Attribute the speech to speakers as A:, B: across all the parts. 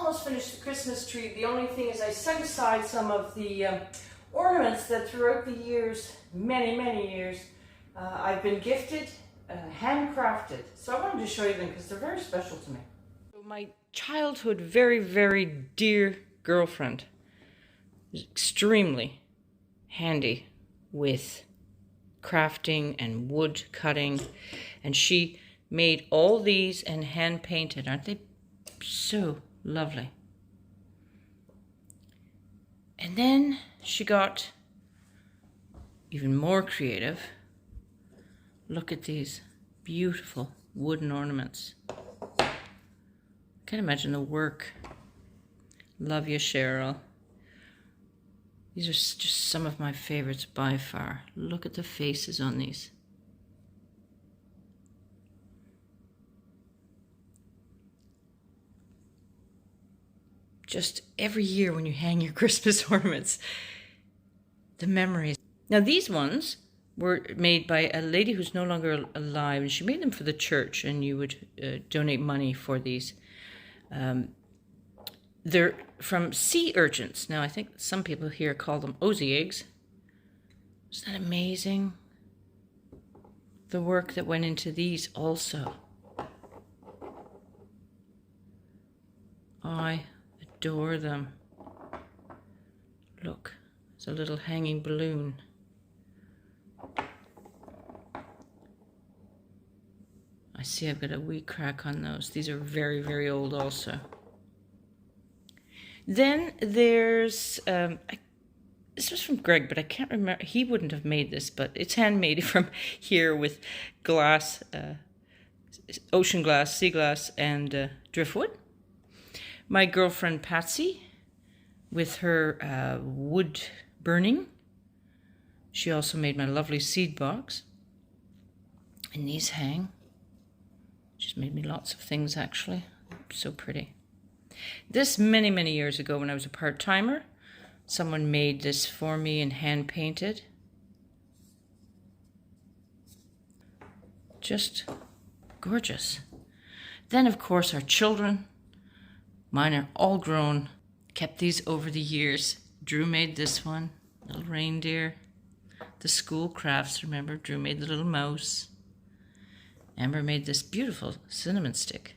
A: almost finished the Christmas tree. The only thing is I set aside some of the ornaments that throughout the years, many years, I've been gifted, handcrafted. So I wanted to show you them because they're very special to me. So my childhood, very dear girlfriend was extremely handy with crafting and wood cutting, and she made all these and hand painted. Aren't they so lovely? And then she got even more creative. Look at these beautiful wooden ornaments. I can't imagine the work. Love you, Cheryl. These are just some of my favorites by far. Look at the faces on these. Just every year when you hang your Christmas ornaments, the memories. Now these ones were made by a lady who's no longer alive, and she made them for the church, and you would donate money for these. They're from sea urchins. Now I think some people here call them Aussie eggs. Isn't that amazing? The work that went into these also. I adore them. Look, it's a little hanging balloon. I see I've got a wee crack on those. These are very old also. Then there's, this was from Greg, but I can't remember. He wouldn't have made this, but it's handmade from here with glass, ocean glass, sea glass, and driftwood. My girlfriend Patsy, with her wood burning. She also made my lovely seed box. And these hang. She's made me lots of things, actually. So pretty. This many years ago when I was a part-timer, someone made this for me and hand-painted. Just gorgeous. Then, of course, our children. Mine are all grown. Kept these over the years. Drew made this one, little reindeer. The school crafts, remember? Drew made the little mouse. Amber made this beautiful cinnamon stick.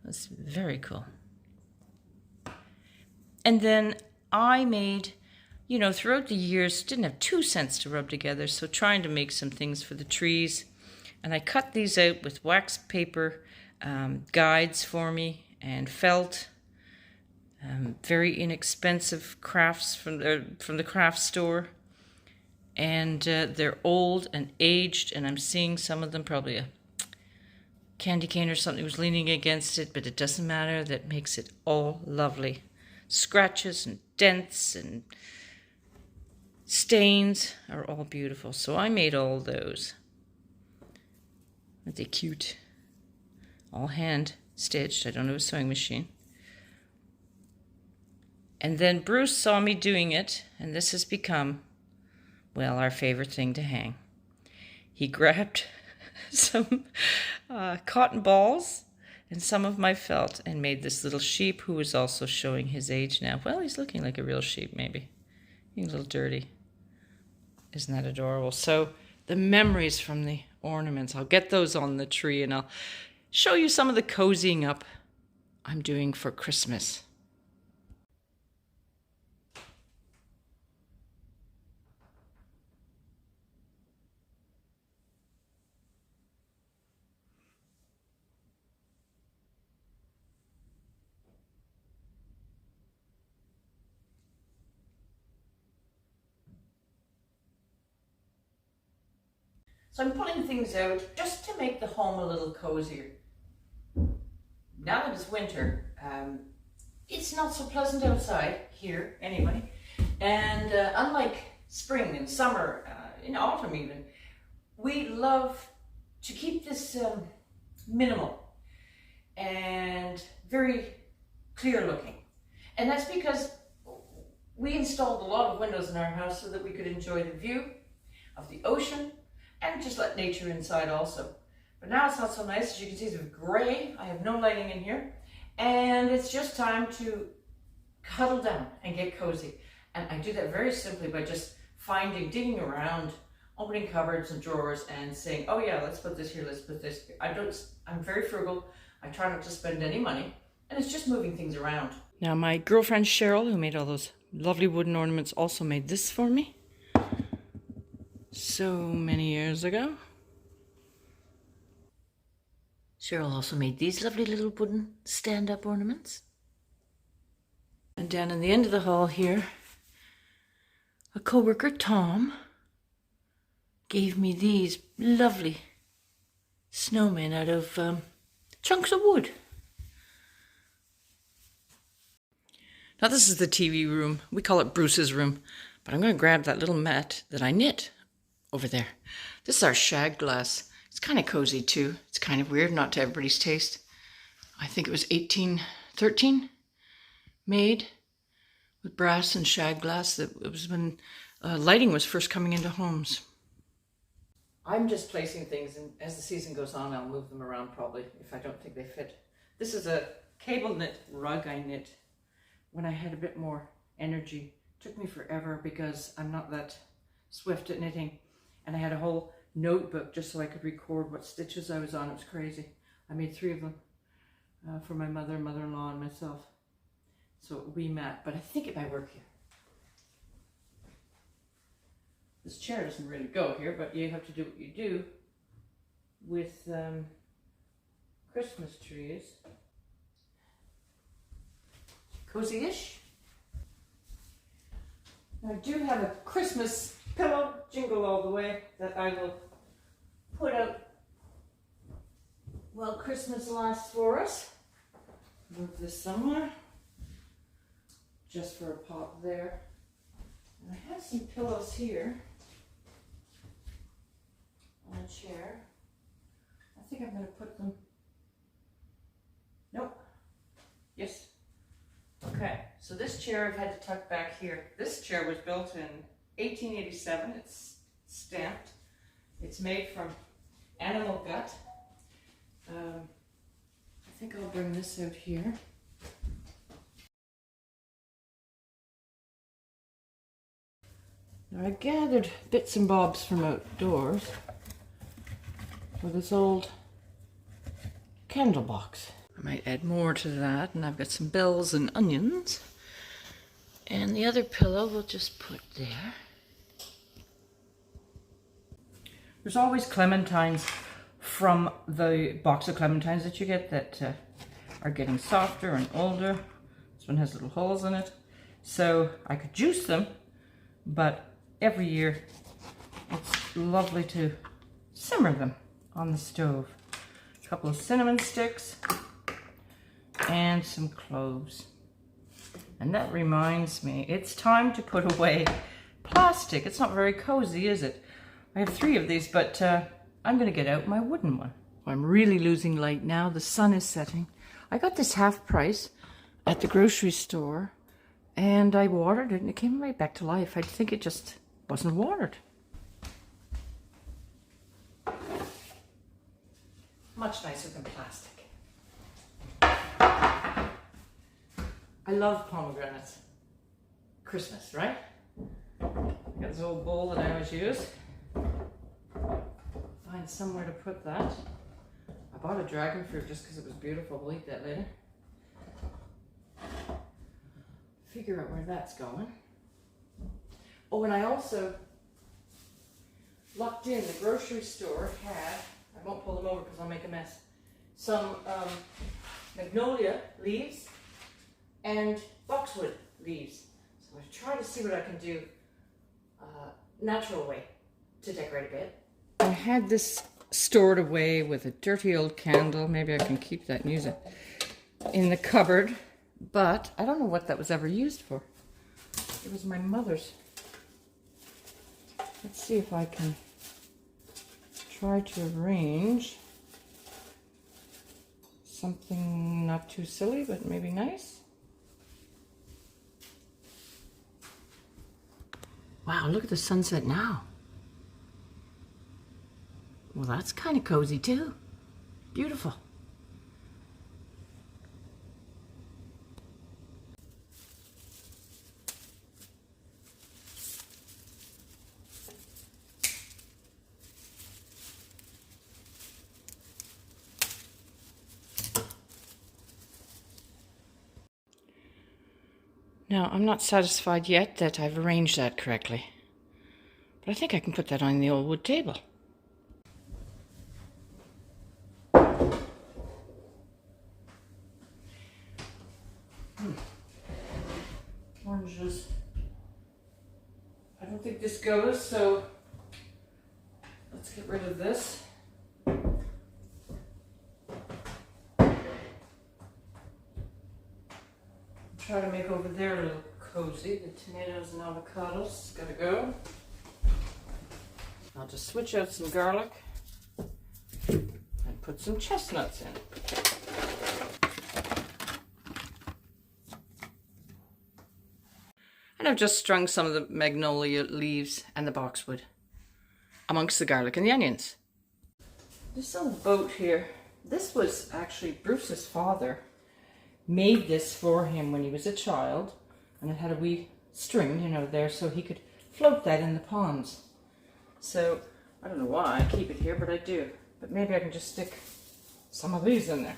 A: That's very cool. And then I made, you know, throughout the years, didn't have 2 cents to rub together, so trying to make some things for the trees. And I cut these out with wax paper guides for me and felt. Very inexpensive crafts from the craft store. And they're old and aged, and I'm seeing some of them, probably a candy cane or something was leaning against it, but it doesn't matter. That makes it all lovely. Scratches and dents and stains are all beautiful. So I made all those. Aren't they cute? All hand stitched. I don't have a sewing machine. And then Bruce saw me doing it, and this has become, well, our favorite thing to hang. He grabbed some cotton balls and some of my felt and made this little sheep who is also showing his age now. Well, he's looking like a real sheep, maybe. He's a little dirty. Isn't that adorable? So the memories from the ornaments, I'll get those on the tree, and I'll show you some of the cozying up I'm doing for Christmas. So I'm pulling things out just to make the home a little cozier. Now that it's winter, it's not so pleasant outside here anyway. And unlike spring and summer, in autumn even, we love to keep this minimal and very clear looking. And that's because we installed a lot of windows in our house so that we could enjoy the view of the ocean and just let nature inside also. But now it's not so nice. As you can see, it's gray. I have no lighting in here. and it's just time to cuddle down and get cozy. And I do that very simply by just digging around, opening cupboards and drawers and saying, oh yeah, let's put this here, let's put this here. I'm very frugal. I try not to spend any money, and it's just moving things around. Now my girlfriend Cheryl, who made all those lovely wooden ornaments, also made this for me so many years ago. Cheryl also made these lovely little wooden stand-up ornaments. And down in the end of the hall here, a co-worker, Tom, gave me these lovely snowmen out of chunks of wood. Now this is the TV room. We call it Bruce's room, but I'm going to grab that little mat that I knit over there. This is our shag glass. It's kind of cozy too. It's kind of weird, not to everybody's taste. I think it was 1813, made with brass and shag glass. That was when lighting was first coming into homes. I'm just placing things, and as the season goes on, I'll move them around probably if I don't think they fit. This is a cable knit rug I knit when I had a bit more energy. It took me forever because I'm not that swift at knitting, and I had a whole notebook just so I could record what stitches I was on. It was crazy. I made 3 of them for my mother, mother-in-law, and myself. So we mat, but I think it might work here. This chair doesn't really go here, but you have to do what you do with Christmas trees. Cozy-ish. I do have a Christmas pillow, jingle all the way, that I will put out while Christmas lasts for us. Move this somewhere, just for a pop there. And I have some pillows here on a chair. I think I'm going to put them, nope, yes. Okay, so this chair I've had to tuck back here. This chair was built in 1887. It's stamped. It's made from animal gut. I think I'll bring this out here. Now I gathered bits and bobs from outdoors for this old candle box. I might add more to that, and I've got some bells and onions. And the other pillow we'll just put there. There's always clementines from the box of clementines that you get that are getting softer and older. This one has little holes in it. So I could juice them, but every year it's lovely to simmer them on the stove. A couple of cinnamon sticks and some cloves. And that reminds me, it's time to put away plastic. It's not very cozy, is it? I have 3 of these, but I'm going to get out my wooden one. I'm really losing light now. The sun is setting. I got this half price at the grocery store, and I watered it, and it came right back to life. I think it just wasn't watered. Much nicer than plastic. I love pomegranates. Christmas, right? Got this old bowl that I always use. Find somewhere to put that. I bought a dragon fruit just because it was beautiful. We'll eat that later. Figure out where that's going. Oh, and I also lucked in. The grocery store had, I won't pull them over because I'll make a mess, some magnolia leaves and boxwood leaves. So I'm going to try to see what I can do natural way to decorate a bit. I had this stored away with a dirty old candle. Maybe I can keep that and use it in the cupboard, but I don't know what that was ever used for. It was my mother's. Let's see if I can try to arrange something not too silly, but maybe nice. Wow, look at the sunset now. Well, that's kind of cozy too. Beautiful. Now, I'm not satisfied yet that I've arranged that correctly, but I think I can put that on the old wood table. Oranges. I don't think this goes, so let's get rid of this. Try to make over there a little cozy. The tomatoes and avocados gotta go. I'll just switch out some garlic and put some chestnuts in. And I've just strung some of the magnolia leaves and the boxwood amongst the garlic and the onions. This little boat here, this was actually Bruce's father made this for him when he was a child, and it had a wee string, you know, there so he could float that in the ponds. So I don't know why I keep it here, but I do. But maybe I can just stick some of these in there,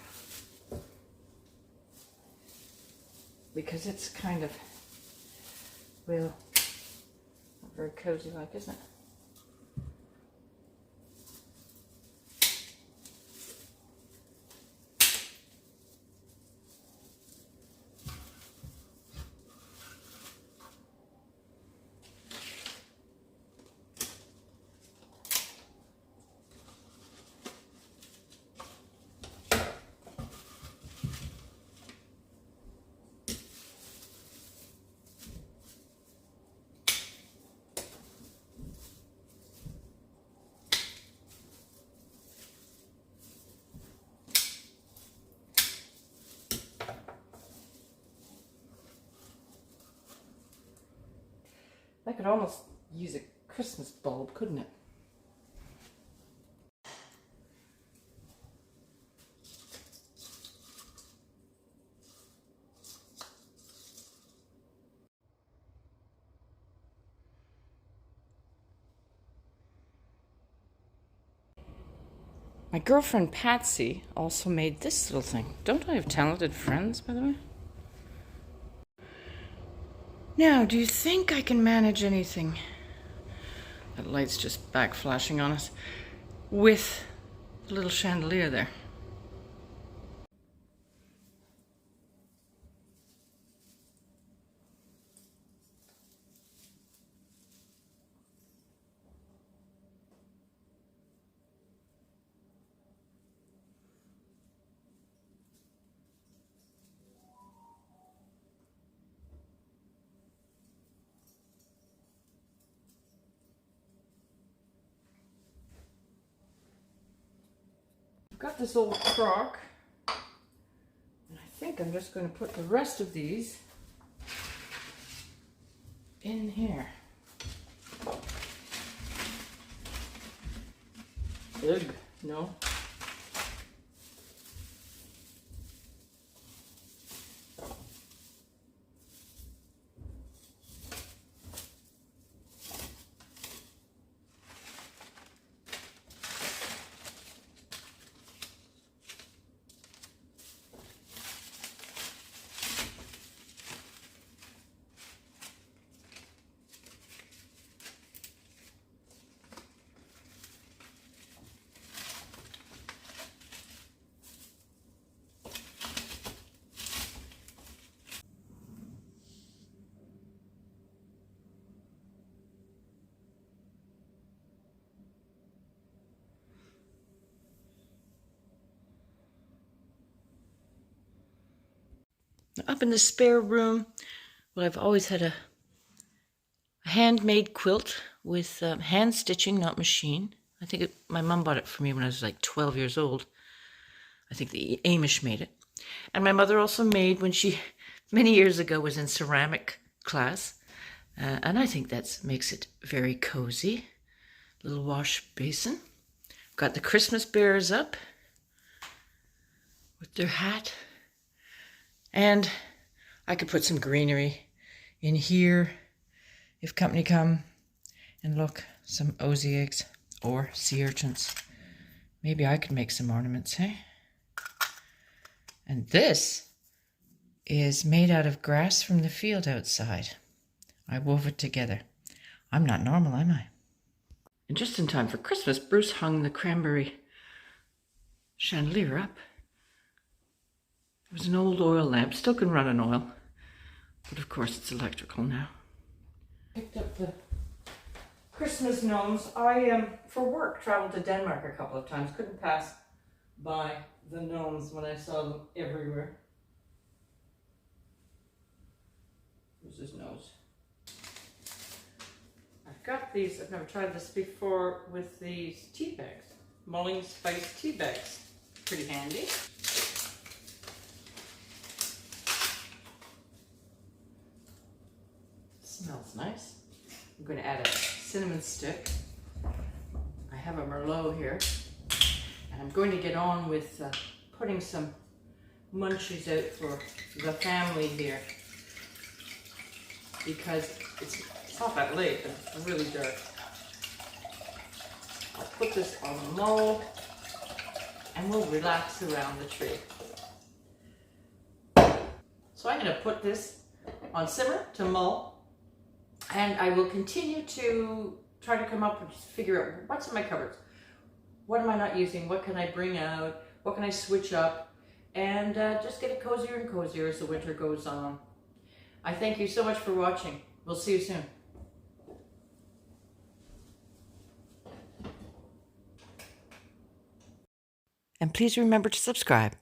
A: because it's kind of, well, not very cozy like, isn't it? That could almost use a Christmas bulb, couldn't it? My girlfriend Patsy also made this little thing. Don't I have talented friends, by the way? Now, do you think I can manage anything? That light's just back flashing on us. With the little chandelier there. Got this old crock, and I think I'm just going to put the rest of these in here. Ugh, no. Up in the spare room, well, I've always had a handmade quilt with hand stitching, not machine. I think my mom bought it for me when I was like 12 years old. I think the Amish made it. And my mother also made when she, many years ago, was in ceramic class. And I think that makes it very cozy. Little wash basin. Got the Christmas bears up with their hat. And I could put some greenery in here if company come. And look, some osy eggs or sea urchins. Maybe I could make some ornaments, hey? And this is made out of grass from the field outside. I wove it together. I'm not normal, am I? And just in time for Christmas, Bruce hung the cranberry chandelier up. It was an old oil lamp, still can run on oil, but of course it's electrical now. Picked up the Christmas gnomes. I, for work, traveled to Denmark a couple of times. Couldn't pass by the gnomes when I saw them everywhere. Here's his nose. I've got these, I've never tried this before, with these tea bags. Mulling spice tea bags. Pretty handy. Smells nice. I'm going to add a cinnamon stick. I have a Merlot here. And I'm going to get on with putting some munchies out for the family here. Because it's not that late, but it's really dark. I'll put this on the mold and we'll relax around the tree. So I'm going to put this on simmer to mull. And I will continue to try to come up and figure out what's in my cupboards. What am I not using? What can I bring out? What can I switch up? And just get it cozier and cozier as the winter goes on. I thank you so much for watching. We'll see you soon. And please remember to subscribe.